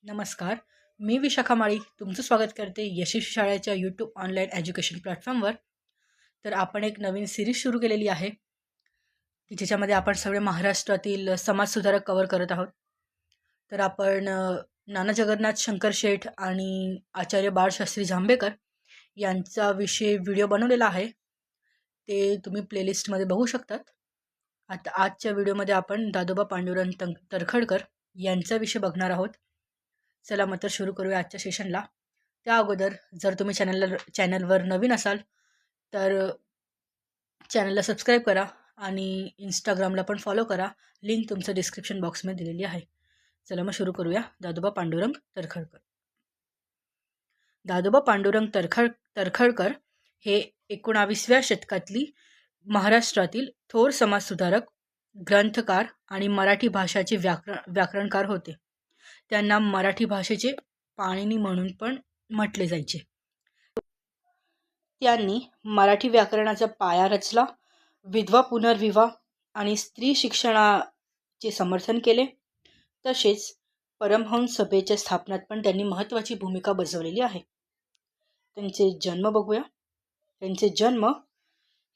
नमस्कार. मी विशाखा माळी तुमचं स्वागत करते यशस्वी शाळेच्या यूट्यूब ऑनलाईन एज्युकेशन प्लॅटफॉर्मवर. तर आपण एक नवीन सिरीज सुरू केलेली आहे की ज्याच्यामध्ये आपण सगळे महाराष्ट्रातील समाजसुधारक कव्हर करत आहोत. तर आपण नाना जगन्नाथ शंकर शेठ आणि आचार्य बाळशास्त्री जांभेकर यांचा विषयी व्हिडिओ बनवलेला आहे. ते तुम्ही प्लेलिस्टमध्ये बघू शकतात. आता आजच्या व्हिडिओमध्ये आपण दादोबा पांडुरंग तरखडकर यांचा विषय बघणार आहोत. चला मग तर सुरू करूया आजच्या सेशनला. त्या अगोदर जर तुम्ही चॅनलवर नवीन असाल तर चॅनलला सबस्क्राईब करा आणि इंस्टाग्रामला पण फॉलो करा. लिंक तुमचं डिस्क्रिप्शन बॉक्समध्ये दिलेली आहे. चला मग सुरू करूया. दादोबा पांडुरंग तरखडकर. दादोबा पांडुरंग तरखडकर हे 19व्या शतकातली महाराष्ट्रातील थोर समाजसुधारक, ग्रंथकार आणि मराठी भाषाचे व्याकरणकार होते. त्यांना मराठी भाषेचे पाणिनी म्हणून पण म्हटले जायचे. त्यांनी मराठी व्याकरणाचा पाया रचला, विधवा पुनर्विवाह आणि स्त्री शिक्षणाचे समर्थन केले. तसेच परमहंस सभेच्या स्थापनात पण त्यांनी महत्त्वाची भूमिका बजावलेली आहे. त्यांचे जन्म बघूया. त्यांचे जन्म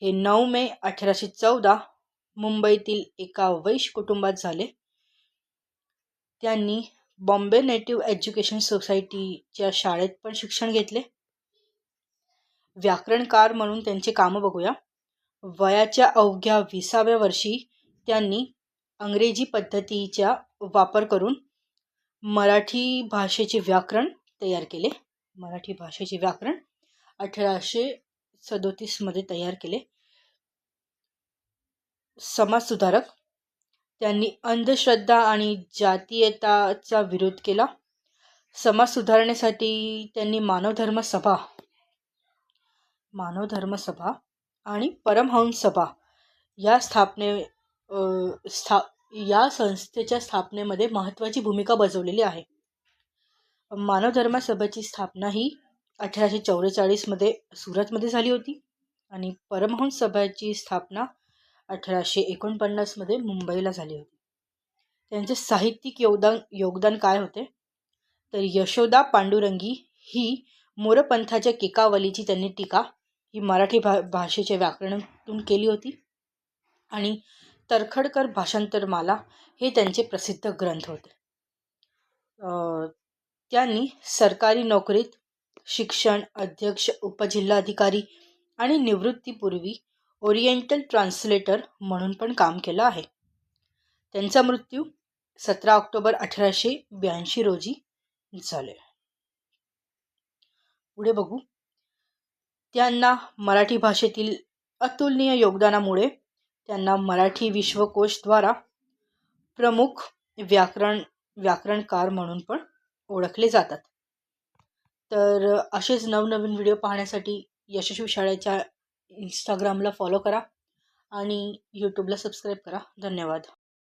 हे 9 मे 1814 मुंबईतील एका वैश्य कुटुंबात झाले. त्यांनी बॉम्बे नेटिव्ह एज्युकेशन सोसायटीच्या शाळेत पण शिक्षण घेतले. व्याकरणकार म्हणून त्यांचे कामं बघूया. वयाच्या अवघ्या 20व्या वर्षी त्यांनी अंग्रेजी पद्धतीचा वापर करून मराठी भाषेचे व्याकरण तयार केले. मराठी भाषेचे व्याकरण 1837 तयार केले. समाजसुधारक. त्यांनी अंधश्रद्धा आणि जातीयताचा विरोध केला. समाज सुधारण्यासाठी त्यांनी मानवधर्म सभा आणि परमहंस सभा या संस्थेच्या स्थापनेमध्ये महत्त्वाची भूमिका बजावलेली आहे. मानवधर्म सभेची स्थापना ही 1844 सुरतमध्ये झाली होती आणि परमहंस सभेची स्थापना 1849 मुंबईला झाली होती. त्यांचे साहित्यिक योगदान काय होते तर यशोदा पांडुरंगी ही मोरपंथाच्या केकावलीची त्यांनी टीका ही मराठी भाषेच्या व्याकरणातून केली होती. आणि तरखडकर भाषांतरमाला हे त्यांचे प्रसिद्ध ग्रंथ होते. त्यांनी सरकारी नोकरीत शिक्षण, अध्यक्ष, उपजिल्हाधिकारी आणि निवृत्तीपूर्वी ओरिएंटल ट्रान्सलेटर म्हणून पण काम केलं आहे. त्यांचा मृत्यू 17 ऑक्टोबर 1882 रोजी झाले. पुढे बघू. त्यांना मराठी भाषेतील अतुलनीय योगदानामुळे त्यांना मराठी विश्वकोशद्वारा प्रमुख व्याकरणकार म्हणून पण ओळखले जातात. तर असेच नवनवीन व्हिडिओ पाहण्यासाठी यशस्वी शाळेच्या इंस्टाग्रामला फॉलो करा आणि यूट्यूबला सबस्क्राईब करा. धन्यवाद.